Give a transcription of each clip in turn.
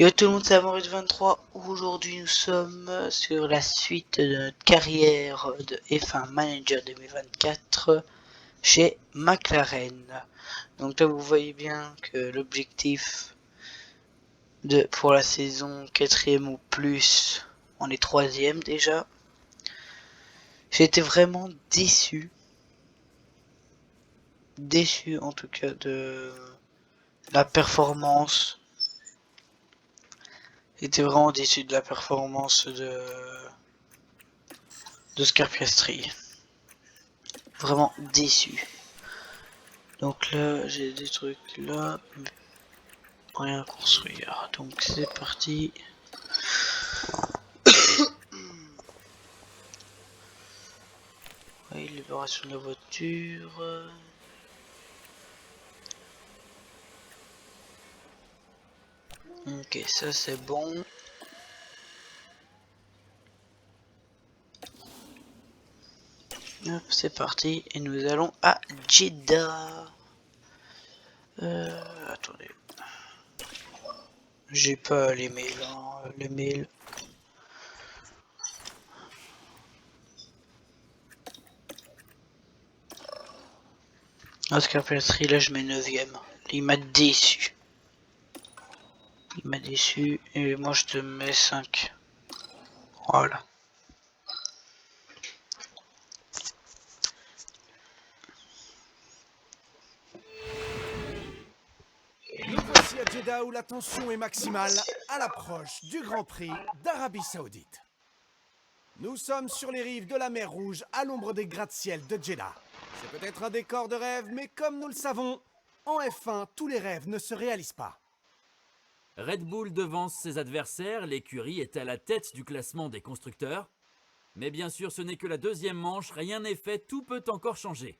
Yo tout le monde, c'est Amorus23. Aujourd'hui, nous sommes sur la suite de notre carrière de F1 Manager 2024 chez McLaren. Donc là, vous voyez bien que l'objectif pour la saison 4ème ou plus, on est 3ème déjà. J'ai été vraiment déçu. Déçu en tout cas de la performance. J'étais vraiment déçu de la performance de Scarpiastri. Vraiment déçu. Donc là, j'ai des trucs là, mais rien à construire. Donc c'est parti. Oui, libération de la voiture. Ok, ça c'est bon. Hop, c'est parti. Et nous allons à Jeddah. Attendez. J'ai pas les mails, hein, les mails. Oscar Piastri, là je mets 9ème. Il m'a déçu. Il m'a déçu. Et moi je te mets 5. Voilà. Nous voici à Jeddah où la tension est maximale à l'approche du Grand Prix d'Arabie Saoudite. Nous sommes sur les rives de la mer Rouge à l'ombre des gratte-ciel de Jeddah. C'est peut-être un décor de rêve, mais comme nous le savons, en F1, tous les rêves ne se réalisent pas. Red Bull devance ses adversaires, l'écurie est à la tête du classement des constructeurs. Mais bien sûr, ce n'est que la deuxième manche, rien n'est fait, tout peut encore changer.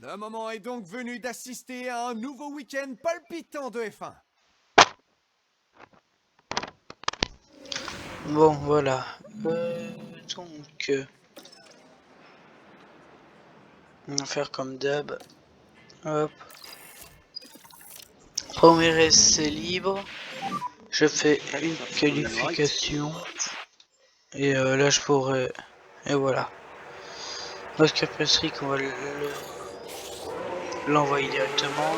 Le moment est donc venu d'assister à un nouveau week-end palpitant de F1. Bon, voilà. Donc, on va faire comme d'hab. Hop. Premier essai libre. Je fais une qualification. Et là, je pourrais... Et voilà. Oscar Piastri, on va l'envoyer directement.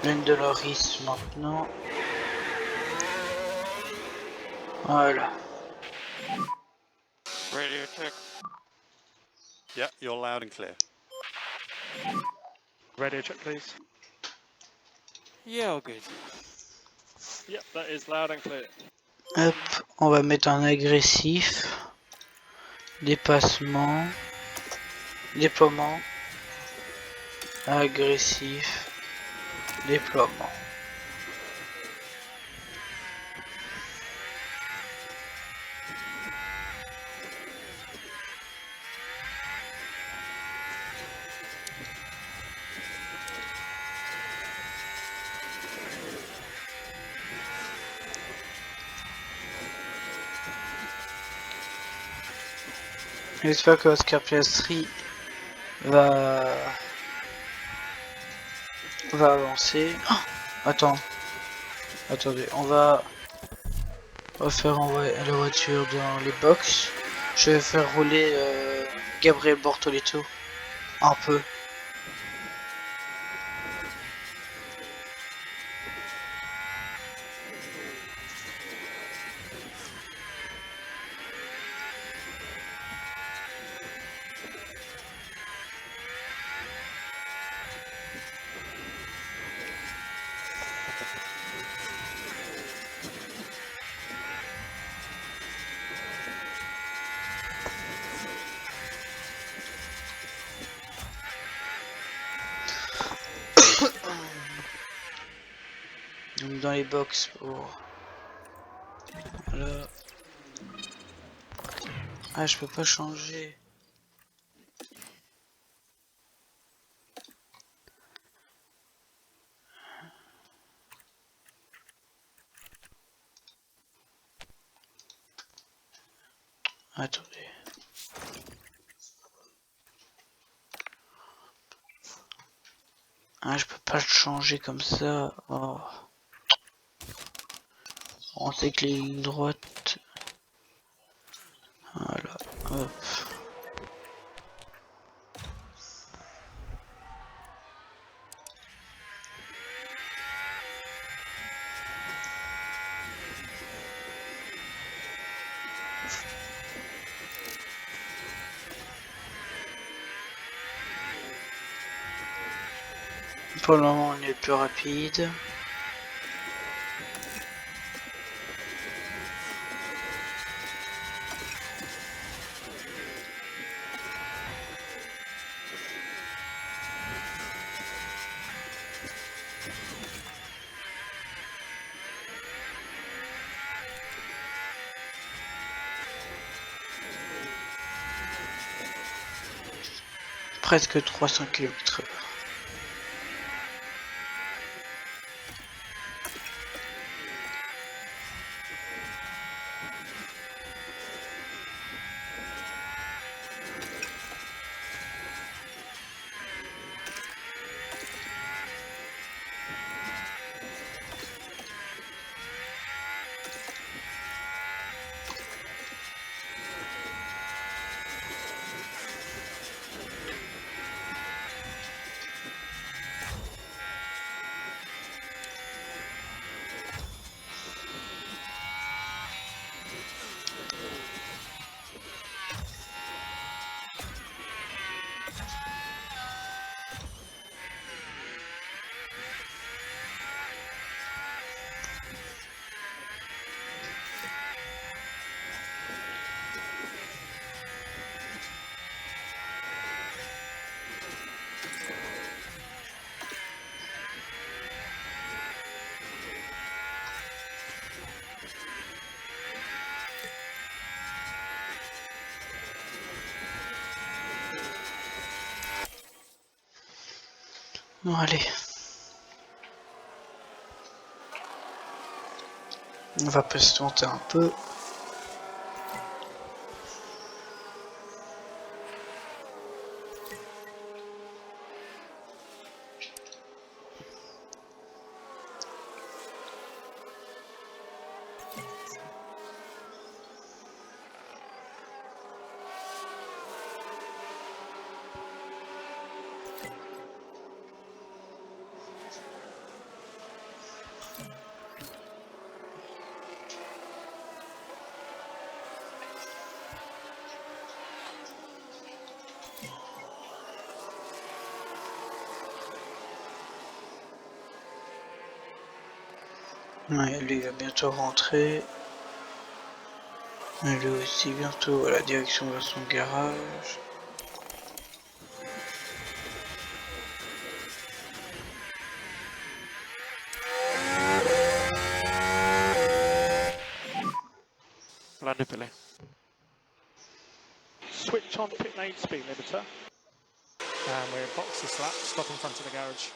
Lando Norris maintenant. Voilà. Radio check. Yeah, you're loud and clear. Radio check, please. Yeah, all good. Yep, that is loud and clear. Hop, on va mettre un agressif. Dépassement. Déploiement. Agressif. Déploiement. J'espère que Oscar Piastri va avancer. Oh, attendez, on va faire envoyer la voiture dans les box. Je vais faire rouler Gabriel Bortoleto un peu. Donc dans les box pour... Voilà. Ah, je peux pas changer. Attendez. Ah, je peux pas le changer comme ça. Oh. On sait que les lignes droites. Voilà. Hop. Pour le moment, on est plus rapide. Presque 300 km/h. Bon, allez. On va patienter un peu. Ouais, lui il va bientôt rentrer. Et lui aussi bientôt à la direction vers son garage. Landed Billy. Switch on pit lane speed limiter. And we're box to slap, stop in front of the garage.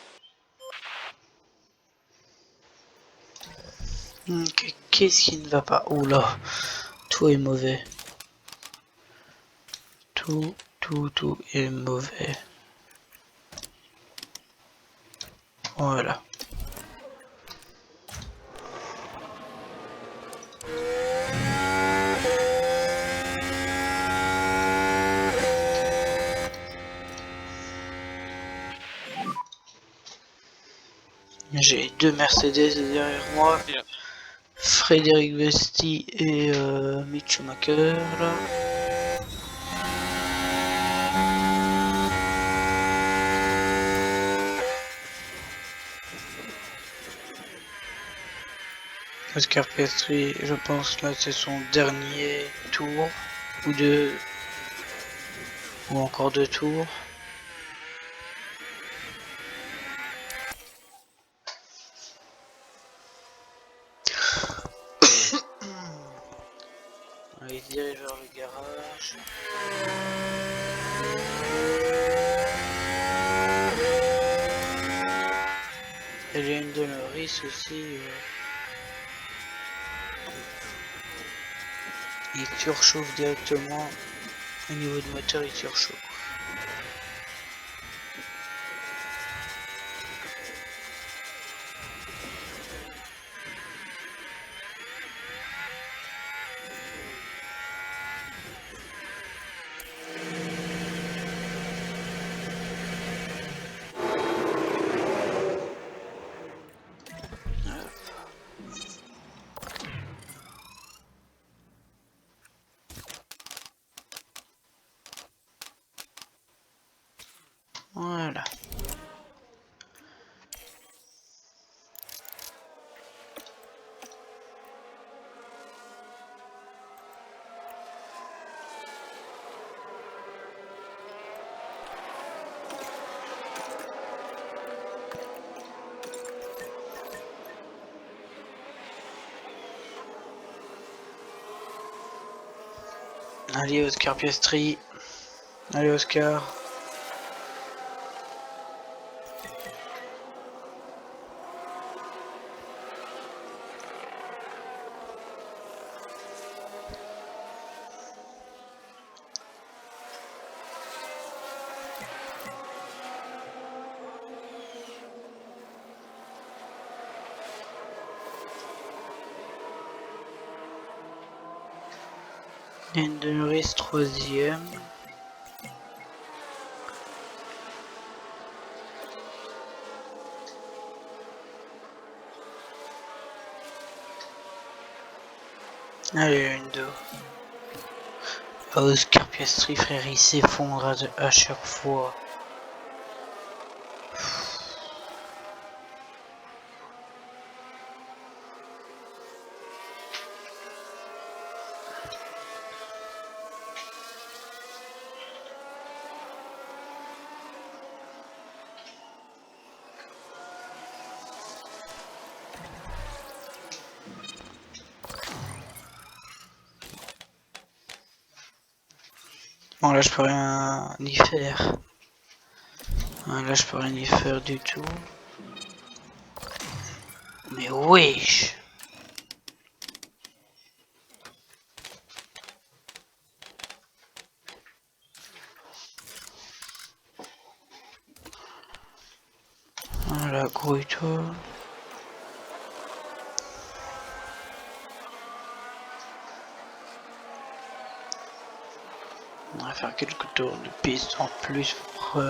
Ok, qu'est-ce qui ne va pas? Oula, tout est mauvais. Tout est mauvais. Voilà. J'ai deux Mercedes derrière moi. Yeah. Frédéric Vesti et Mick Schumacher là. Oscar Piastri, je pense là c'est son dernier tour ou deux ou encore deux tours. Il se dirige vers le garage. Et j'ai une de Norris aussi. Il surchauffe directement. Au niveau du moteur, il surchauffe. Allez Oscar Piastri. Allez Oscar. Lando Norris 3ème. Allez Lando. Oscar Piastri frère il s'effondre à chaque fois. Bon là je peux rien y faire. Là je peux rien y faire du tout. Mais wesh. Voilà, grouille-toi. On va faire quelques tours de piste en plus pour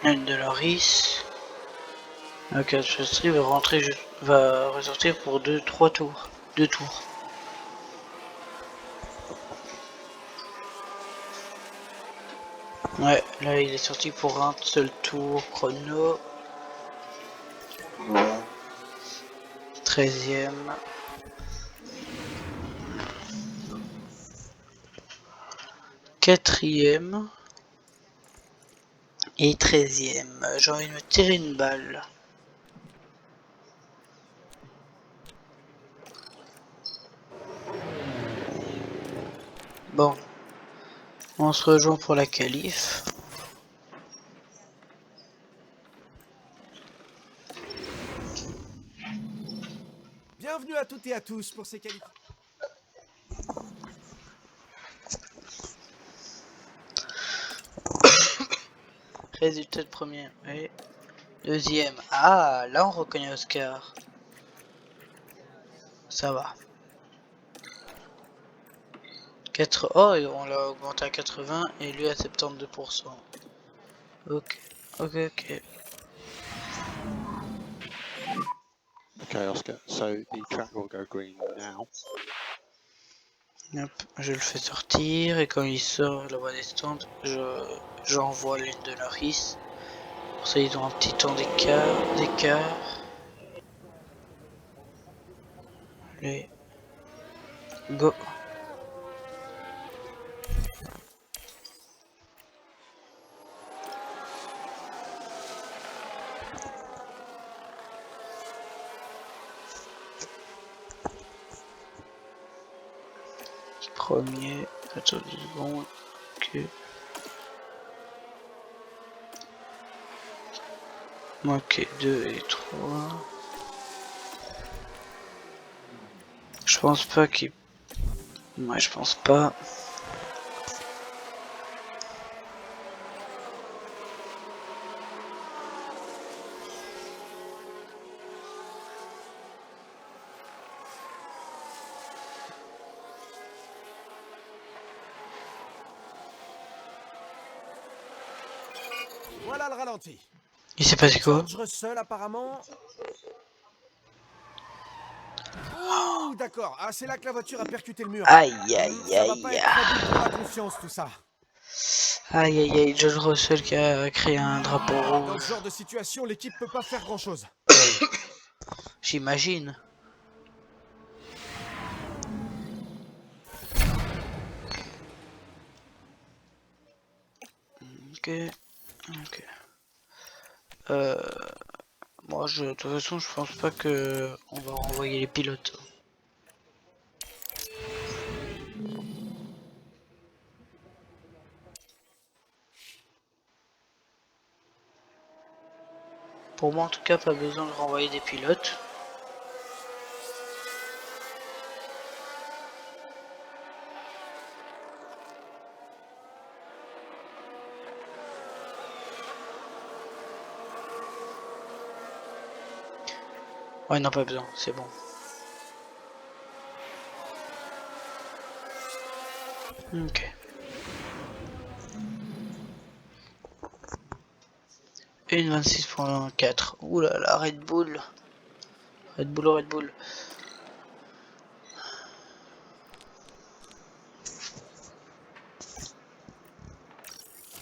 Lando Norris. Ok, Piastri va rentrer, va ressortir pour 2-3 tours. 2 tours. Ouais, là il est sorti pour un seul tour chrono. 13ème. 4ème. Et 13ème. J'ai envie de me tirer une balle. Bon. On se rejoint pour la qualif. Bienvenue à toutes et à tous pour ces qualifications. Résultat de première et deuxième. Ah, là on reconnaît Oscar. Ça va. 4... Oh, on l'a augmenté à 80 et lui à 72%. Ok, ok, ok. Okay, Oscar, so the track will go green now. Hop, je le fais sortir et quand il sort la voie des stands, j'envoie l'une de Norris. Pour ça ils ont un petit temps d'écart. Allez, go. Premier, attends 2 secondes. Ok. Ok, 2 et 3. Je pense pas qu'il... Ouais, je pense pas. Voilà le ralenti. Il s'est passé quoi? George Russell apparemment. Ouh, d'accord. Ah, c'est là que la voiture a percuté le mur. Aïe aïe Ça va pas aïe. être très bon pour la confiance tout ça. Aïe aïe aïe, George Russell qui a créé un drapeau Dans ce rouge. genre de situation, l'équipe peut pas faire grand chose. J'imagine. Ok, ok. Moi, de toute façon, je pense pas que on va renvoyer les pilotes. Pour moi en tout cas, pas besoin de renvoyer des pilotes. Ouais, non, pas besoin, c'est bon. Ok. Une 26.4. Ouh là là, Red Bull. Red Bull, Red Bull.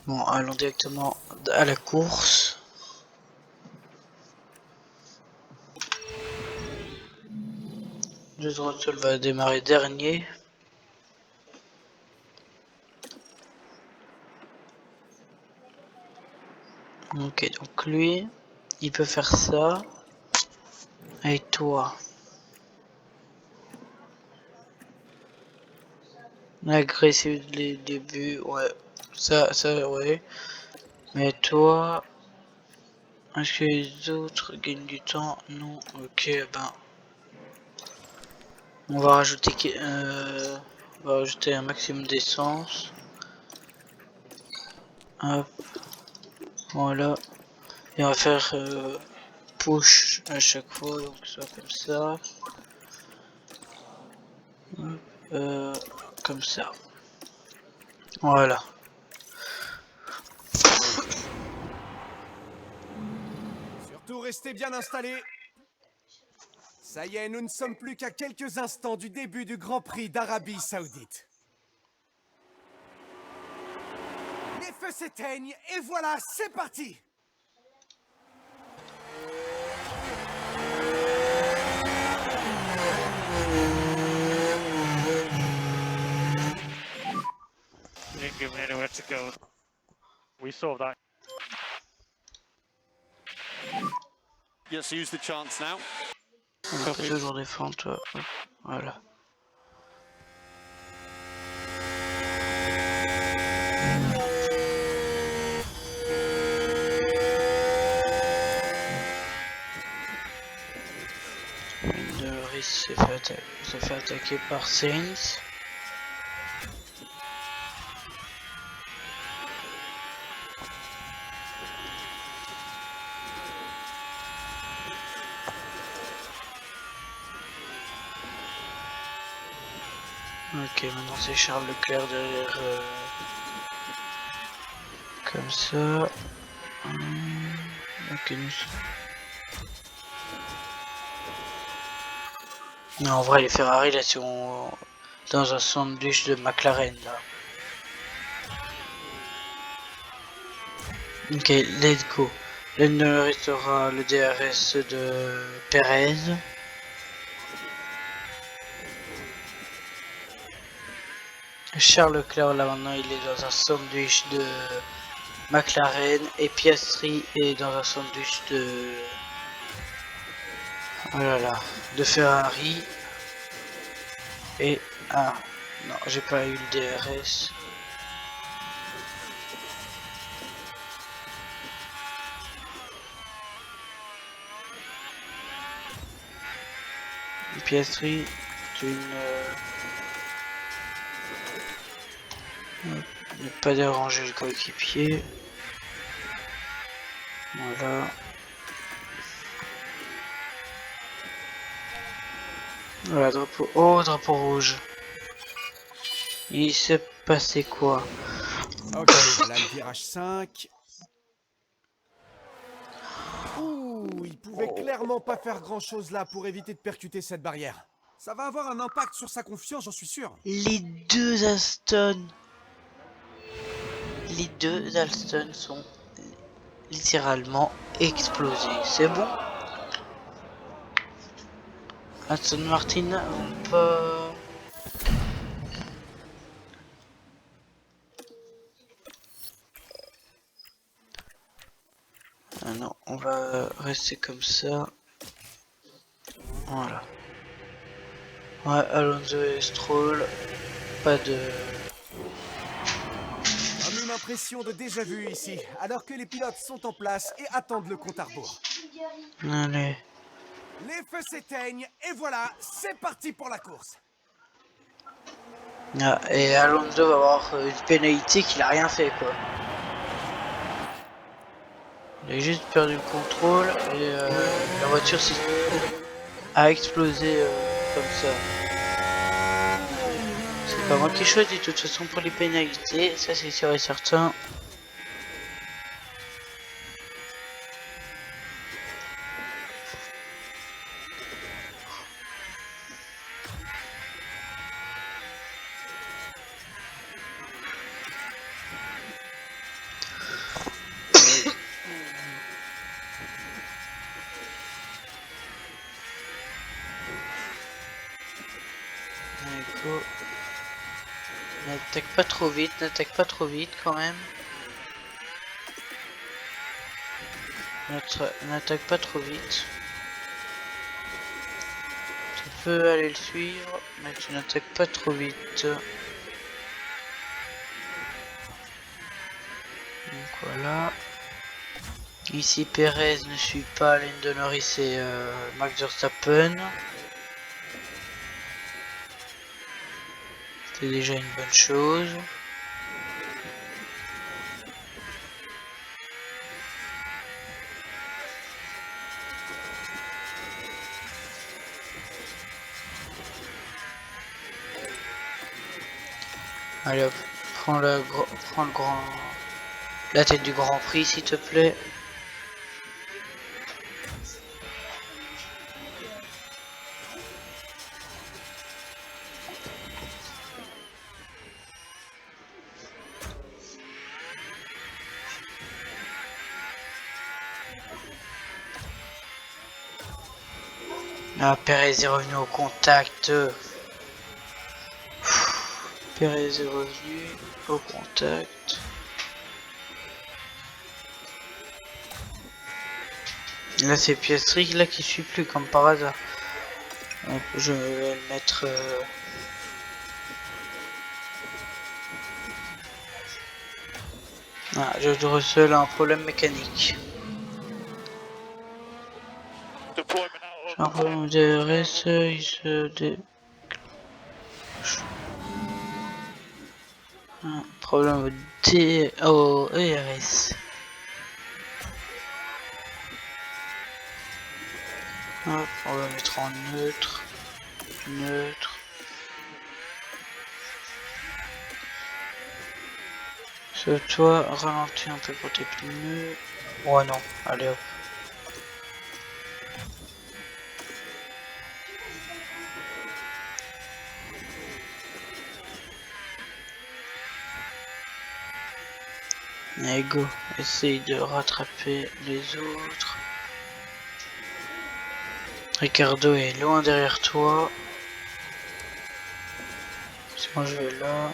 Bon, allons directement à la course. Just Russell va démarrer dernier. Ok, donc lui, il peut faire ça. Et toi, agressif les débuts, ouais. Ça, ouais. Mais toi, est-ce que les autres gagnent du temps? Non. Ok, ben, on va rajouter, on va rajouter un maximum d'essence. Hop, voilà. Et on va faire push à chaque fois, donc soit comme ça. Hop, comme ça. Voilà. Surtout restez bien installés. Ça y est, nous ne sommes plus qu'à quelques instants du début du Grand Prix d'Arabie Saoudite. Les feux s'éteignent et voilà, c'est parti! You didn't give me anywhere to go. We saw that. Yes, use the chance now. On peut toujours défendre, toi. Hop, voilà. Norris se fait attaquer par Sainz. Ok, maintenant c'est Charles Leclerc derrière. Comme ça. Ok, non, en vrai, les Ferrari là sont dans un sandwich de McLaren là. Ok, let's go. Là, restera le DRS de Perez. Charles Leclerc là maintenant il est dans un sandwich de McLaren et Piastri est dans un sandwich de de Ferrari. Et ah non, j'ai pas eu le DRS. Piastri, c'est ne pas déranger le coéquipier. Voilà. Voilà, drapeau. Oh, drapeau rouge. Il s'est passé quoi? Ok, voilà le virage 5. Ouh, il pouvait clairement pas faire grand chose là pour éviter de percuter cette barrière. Ça va avoir un impact sur sa confiance, j'en suis sûr. Les deux Aston sont littéralement explosés. C'est bon? Aston Martin, on peut... Ah non, on va rester comme ça. Voilà. Ouais, Alonso et Stroll, pas de... Comme une impression de déjà vu ici, alors que les pilotes sont en place et attendent le compte à rebours. Allez. Les feux s'éteignent et voilà, c'est parti pour la course. Ah, et Alonso va avoir une pénalité qu'il a rien fait quoi. Il a juste perdu le contrôle et la voiture a explosé comme ça. C'est pas moi qui choisis de toute façon pour les pénalités, ça c'est sûr et certain. Go. N'attaque pas trop vite, n'attaque pas trop vite quand même. N'attaque pas trop vite. Tu peux aller le suivre, mais tu n'attaques pas trop vite. Donc voilà. Ici Perez ne suit pas Lando Norris et Max Verstappen. C'est déjà une bonne chose. Allez hop, prends la tête du Grand Prix s'il te plaît. Ah, Perez est revenu au contact. Perez est revenu au contact. Là c'est Piastri là qui suit plus comme par hasard. Donc, je vais le mettre. Ah, George Russell a un problème mécanique. J'ai un problème de RS, il se un problème au ERS. Hop, on va mettre en neutre. Neutre. Sur toi, ralentis un peu pour tes pneus. Oh non, allez hop. Allez go, essaye de rattraper les autres. Ricardo est loin derrière toi. Sinon je vais là.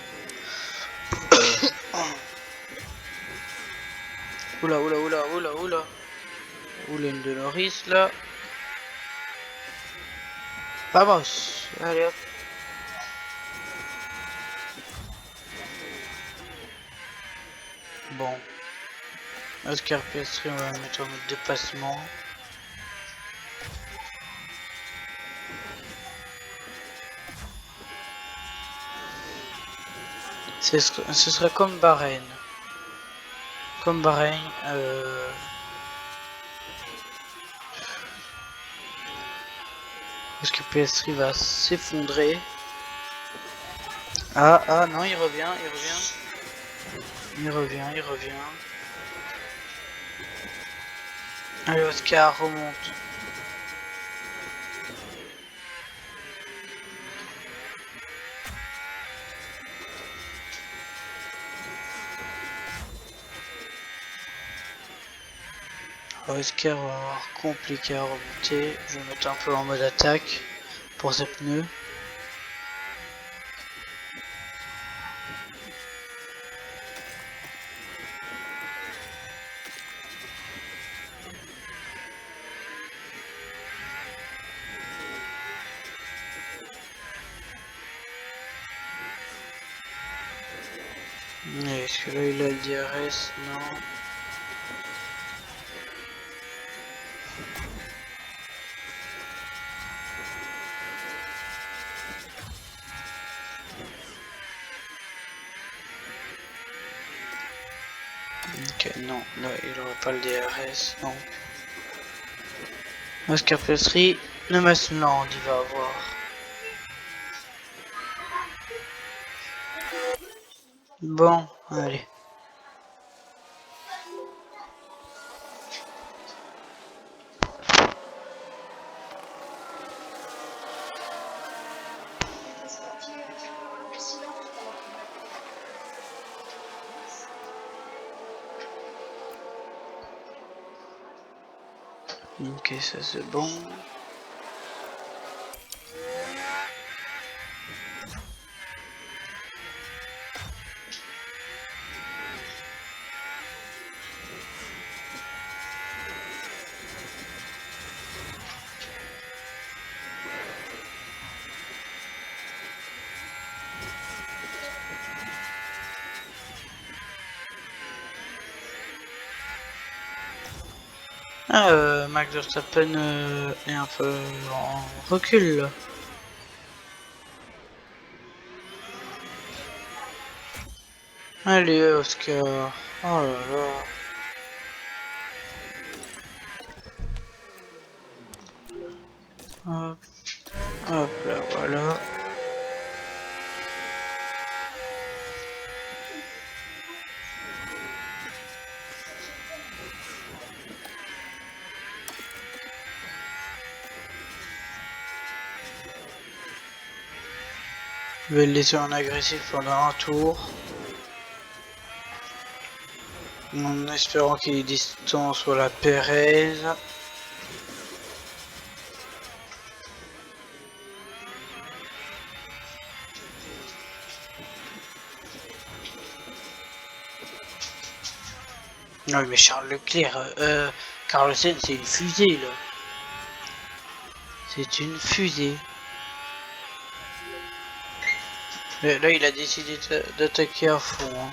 Oula oula oula oula oula. Oula une de Norris là. Vamos. Allez hop. Bon. Oscar Piastri on va le mettre en mode dépassement. Ce sera comme Bahreïn. Comme Bahreïn. Parce que Piastri va s'effondrer. Ah non, il revient. Il revient. Allez Oscar, remonte. Oscar va avoir compliqué à remonter. Je vais mettre un peu en mode attaque pour ses pneus. Est-ce que là il a le DRS? Non. Ok, non, là il aura pas le DRS, non. Oscar Piastri, le Massland il va avoir. Bon, allez. Ok, ça c'est bon. Ah, Max Verstappen est un peu en recul là. Allez, Oscar. Oh là là. Hop, hop là, voilà. Je vais le laisser en agressif pendant un tour. En espérant qu'il distance voilà Perez. Non mais Charles Leclerc, Carlos Sainz c'est une fusée là. C'est une fusée. Là il a décidé d'attaquer à fond. Hein.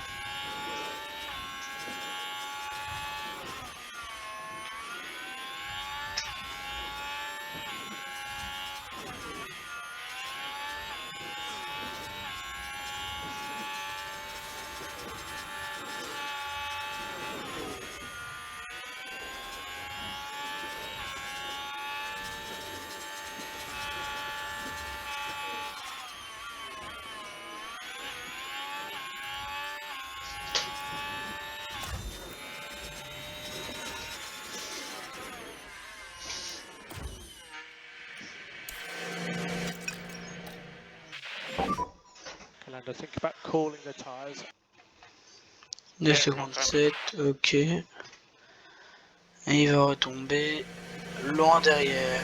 Lando, think about cooling the tyres. 2 secondes 7, ok. Et il va retomber loin derrière.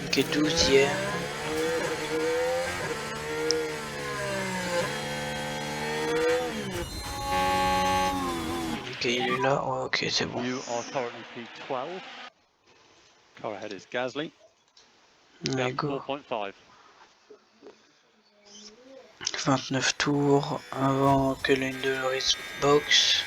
Ok, 12e. Ok, il est là. Ouais, ok, c'est bon. You are currently P12. Car ahead is Gasly. Allez, go. 4.5. 29 tours avant que l'une de Norris box.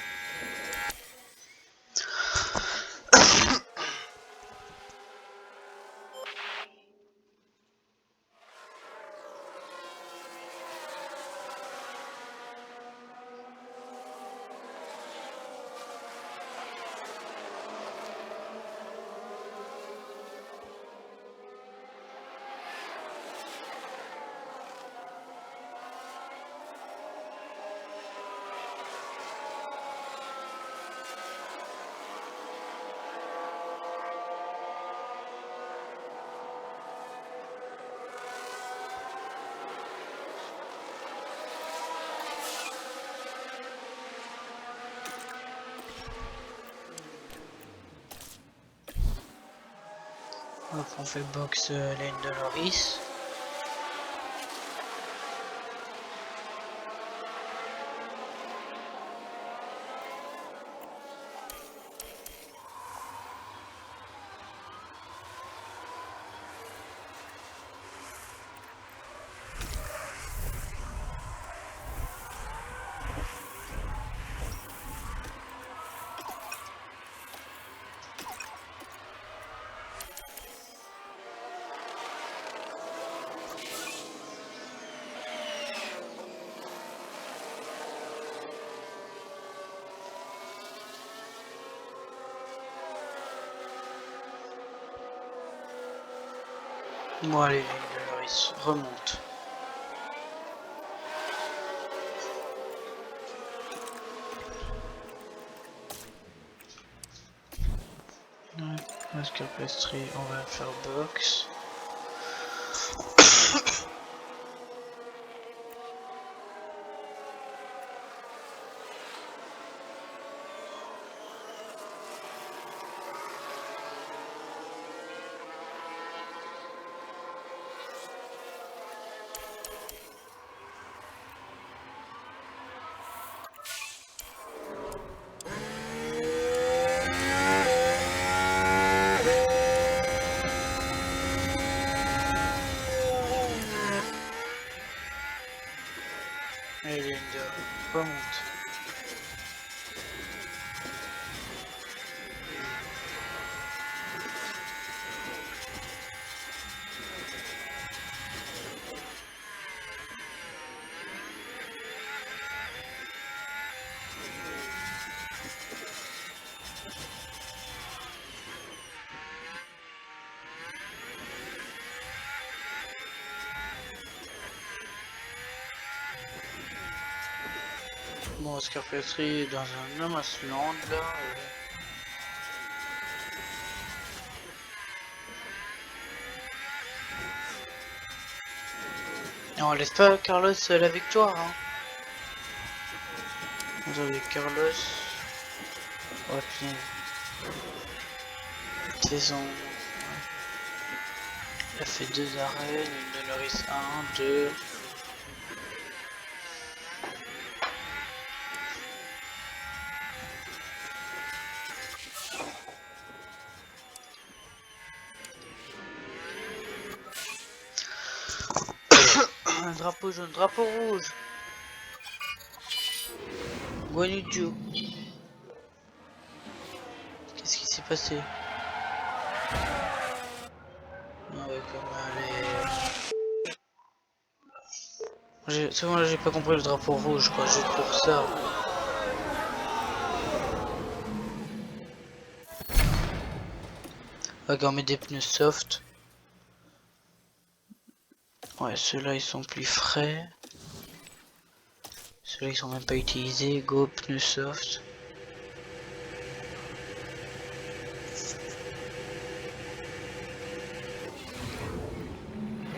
Hop, on fait box lane de Norris. Bon allez, Lando Norris, remonte. Oscar Piastri, on va faire box. Allez, Lando, remonte. Bon, Oscar Piastri est dans un no man's land là. Et on laisse pas Carlos la victoire. Hein. Vous avez Carlos. Oh putain. Saison. Il a fait 2 arrêts, Lando Norris 1, 2. Un drapeau jaune, drapeau rouge. Guan Yu Zhou. Qu'est-ce qui s'est passé? Ouais, c'est bon, là j'ai pas compris le drapeau rouge quoi, juste pour ça. Ok, on met des pneus soft. Ouais, ceux-là ils sont plus frais. Ceux-là ils sont même pas utilisés. Go, pneus soft.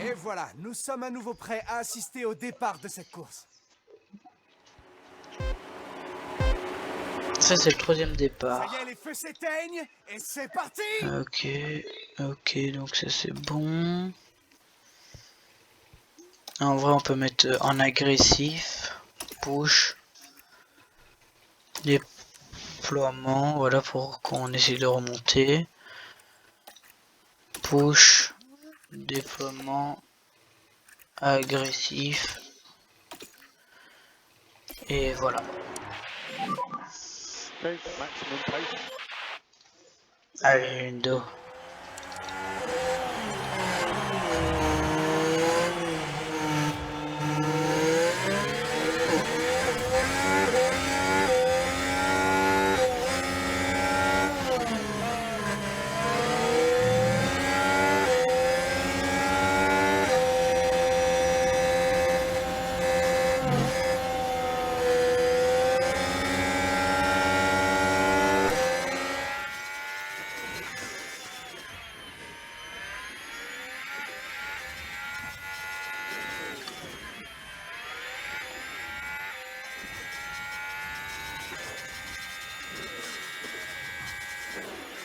Et voilà, nous sommes à nouveau prêts à assister au départ de cette course. Ça c'est le 3e Ça départ. y est, les feux s'éteignent et c'est parti! Ok, ok, donc ça c'est bon. En vrai on peut mettre en agressif. Push. Déploiement, voilà pour qu'on essaie de remonter. Push. Déploiement. Agressif. Et voilà. Okay, maximum pace. Allez, Lando.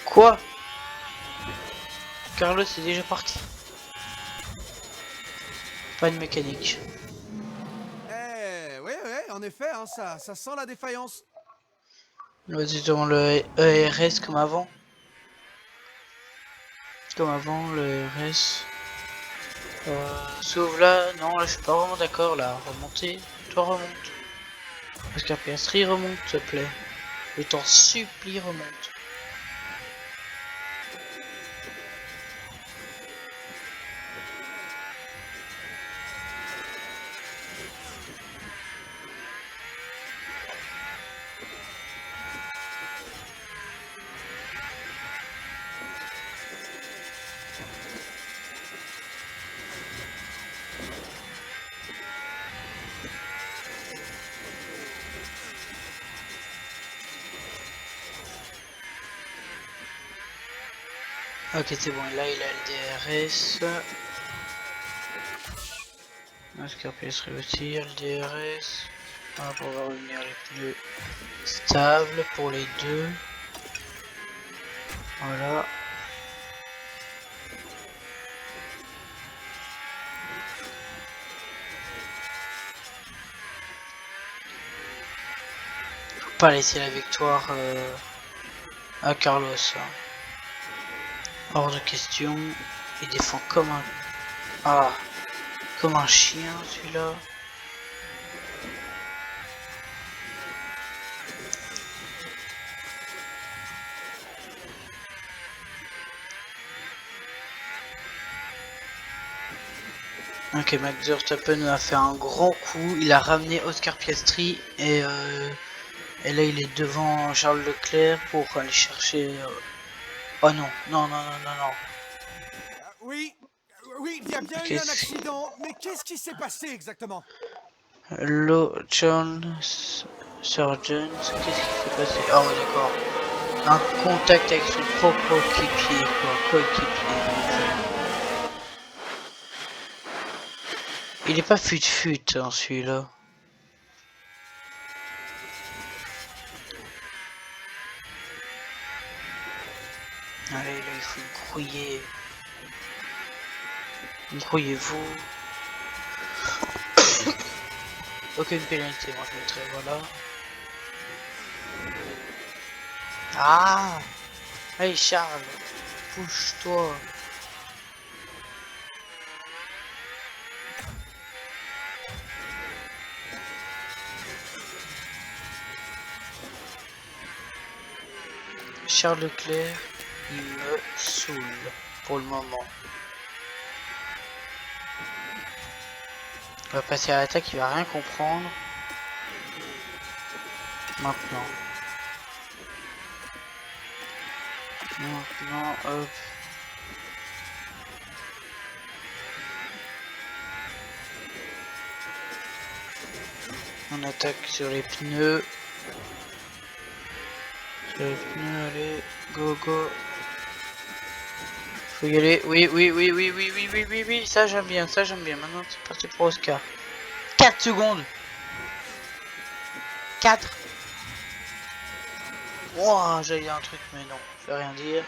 Quoi? Carlos est déjà parti. Pas de mécanique. Eh, ouais, en effet, hein, ça sent la défaillance. Vas-y, dans le ERS comme avant. Comme avant, le ERS. Sauf là, non, là je suis pas vraiment d'accord là. Remonter, toi remonte. Oscar Piastri remonte, s'il te plaît. Je t'en supplie, remonte. Ok, c'est bon, là il a le DRS. Oscar Piastri aussi, le DRS. Voilà, pour voir revenir les pneus stables pour les deux. Voilà. Faut pas laisser la victoire à Carlos. Hein. Hors de question. Il défend comme un... Ah, comme un chien celui-là. Ok, Max Verstappen a fait un grand coup. Il a ramené Oscar Piastri et là il est devant Charles Leclerc pour aller chercher... Oh non, non, non, non, non, non. Oui, oui, il y a bien Ok, eu un accident, mais qu'est-ce qui s'est passé exactement? John Surgeon, qu'est-ce qui s'est passé? Ah ouais, d'accord. Un contact avec son propre coéquipier, quoi. Coéquipier. Il est pas fut-fut, hein, celui-là. Allez, là, il faut grouiller. Grouillez-vous. Aucune pénalité, moi je mettrai, voilà. Ah! Allez, Charles, bouge-toi. Charles Leclerc, il me saoule pour le moment. Il va passer à l'attaque, il va rien comprendre. Maintenant. Maintenant, hop. On attaque sur les pneus. Sur les pneus, allez, go, go. Faut y aller. Oui, oui, oui, oui, oui, oui, oui, oui, oui. Ça j'aime bien, ça j'aime bien. Maintenant c'est parti pour Oscar. 4 secondes. 4. Ouah, j'allais dire un truc, mais non, je vais rien dire.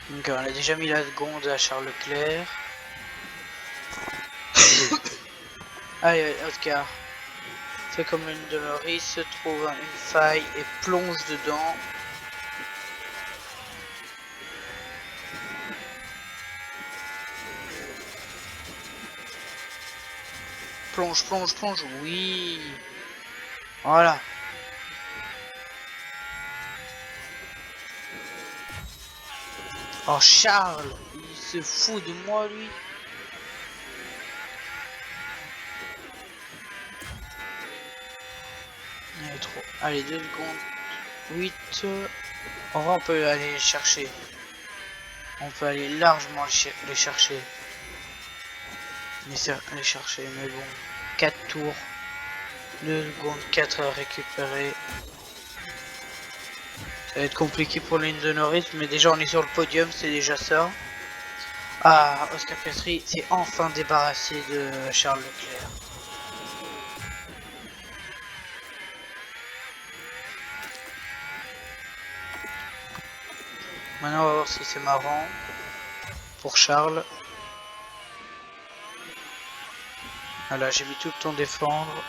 Donc on a déjà mis la seconde à Charles Leclerc. Allez, Oscar. Fait comme une de Norris, se trouve une faille et plonge dedans. Plonge, plonge, plonge, oui. Voilà. Oh Charles, il se fout de moi lui. Il est trop. Allez, 2 secondes. 8. En vrai, on peut aller les chercher. On peut aller largement les chercher. Les chercher, mais bon. 4 tours. 2 secondes, 4 à récupérer. Ça va être compliqué pour Lando Norris, mais déjà on est sur le podium, c'est déjà ça. Ah, Oscar Piastri s'est enfin débarrassé de Charles Leclerc. Maintenant on va voir si c'est marrant pour Charles. Voilà, j'ai mis tout le temps défendre.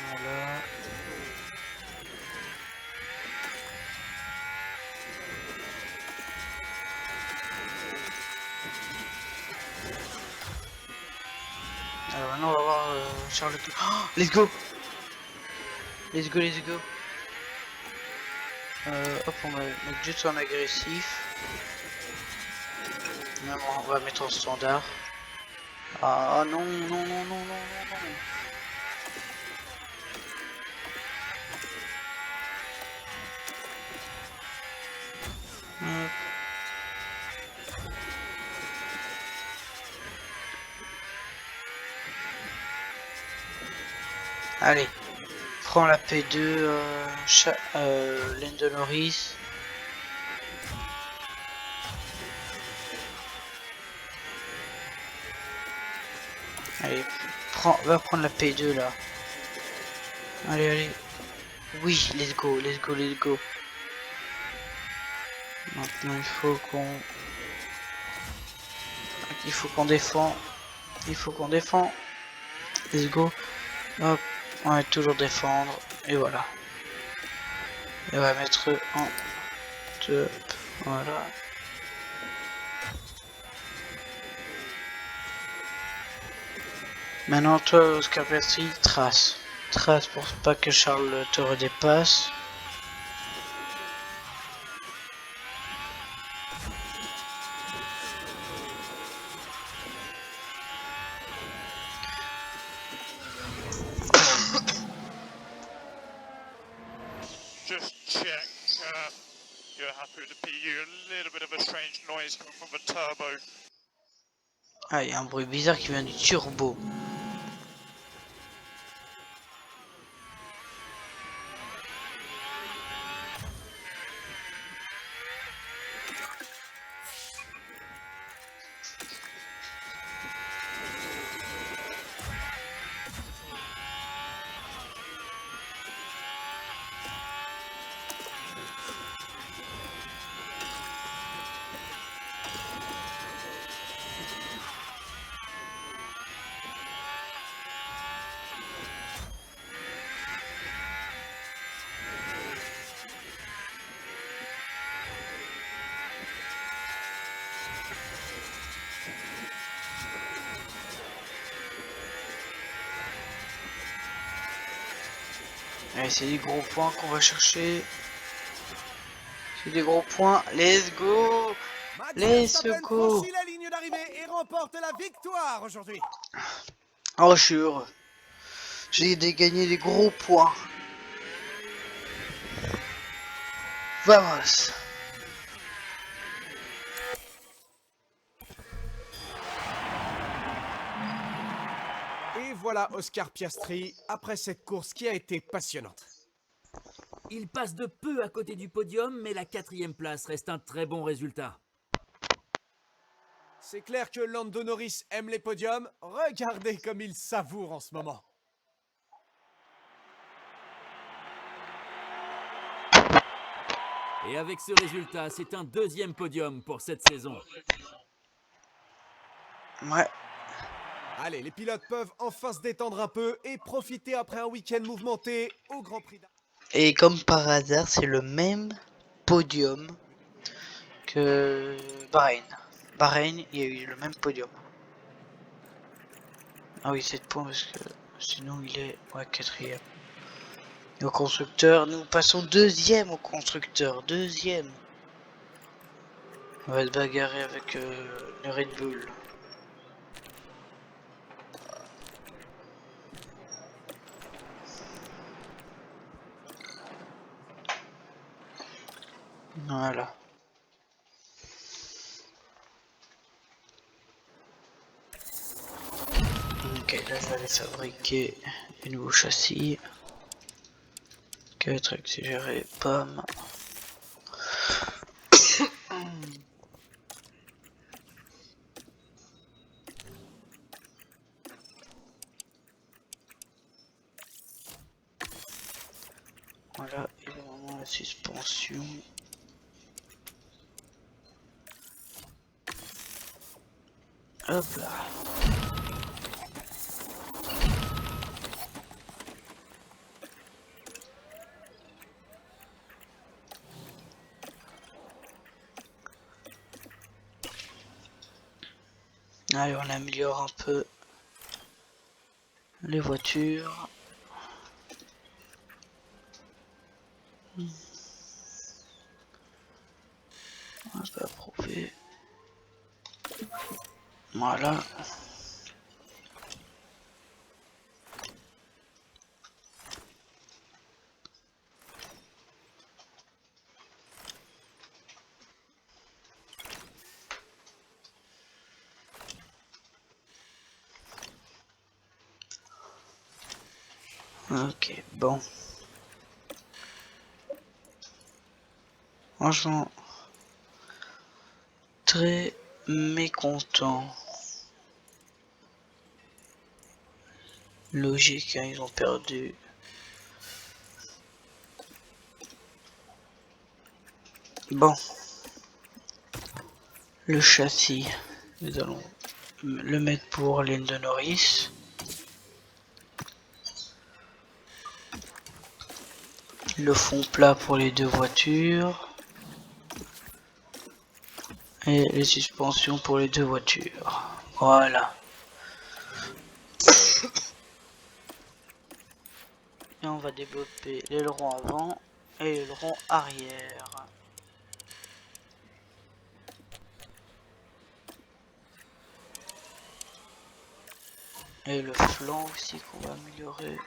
Voilà. Alors maintenant on va voir Charles Leclerc. Oh, let's go! Let's go, let's go. Hop, on va mettre juste en agressif. Même on va mettre en standard. Ah non, non, non, non, non, non, non. Hop. Allez, prends la P2, Lando Norris. Allez, va prendre la P2 là. Allez, allez. Oui, let's go, let's go, let's go. Maintenant il faut qu'on défend. Il faut qu'on défend. Let's go. Hop, on va toujours défendre. Et voilà. Et on va mettre en top. Voilà. Maintenant toi Oscar Piastri, trace. Trace pour pas que Charles te redépasse. Just check. You're happy with the PU. A little bit of a strange noise coming from the turbo. Ah, il y a un bruit bizarre qui vient du turbo. Allez, c'est des gros points qu'on va chercher. C'est des gros points. Let's go. Max Let's Verstappen go. franchit la ligne d'arrivée et remporte la victoire aujourd'hui. Oh, je suis heureux. J'ai gagné des gros points. Vamos. Et voilà Oscar Piastri après cette course qui a été passionnante. Il passe de peu à côté du podium, mais la 4e place reste un très bon résultat. C'est clair que Lando Norris aime les podiums. Regardez comme il savoure en ce moment. Et avec ce résultat, c'est un 2e podium pour cette saison. Ouais. Allez, les pilotes peuvent enfin se détendre un peu et profiter après un week-end mouvementé au Grand Prix. Et comme par hasard, c'est le même podium que Bahreïn. Bahreïn, il y a eu le même podium. Ah oui, 7 points parce que sinon il est ouais, 4ème. Et au constructeur, nous passons 2ème au constructeur. 2ème. On va se bagarrer avec le Red Bull. Voilà. Ok, là je vais aller fabriquer des nouveaux châssis. 4 accélérés, pomme. Voilà, et vraiment la suspension. Hop là. Allez, on améliore un peu les voitures. On va approuver. Voilà. Ok, bon. Franchement, très mécontent. Logique, hein, ils ont perdu. Bon. Le châssis, nous allons le mettre pour Lando Norris. Le fond plat pour les deux voitures. Et les suspensions pour les deux voitures. Voilà. Et on va développer l'aileron avant et l'aileron arrière. Et le flanc aussi qu'on va améliorer.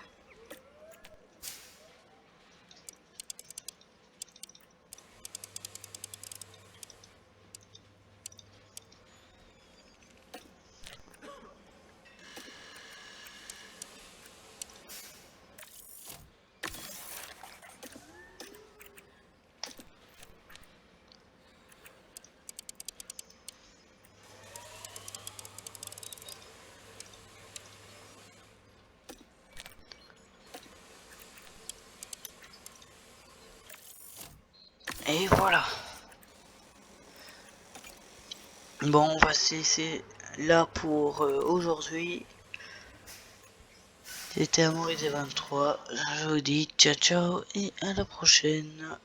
Et voilà. Bon, on va se laisser là pour aujourd'hui. C'était Amaury des 23. Je vous dis ciao ciao et à la prochaine.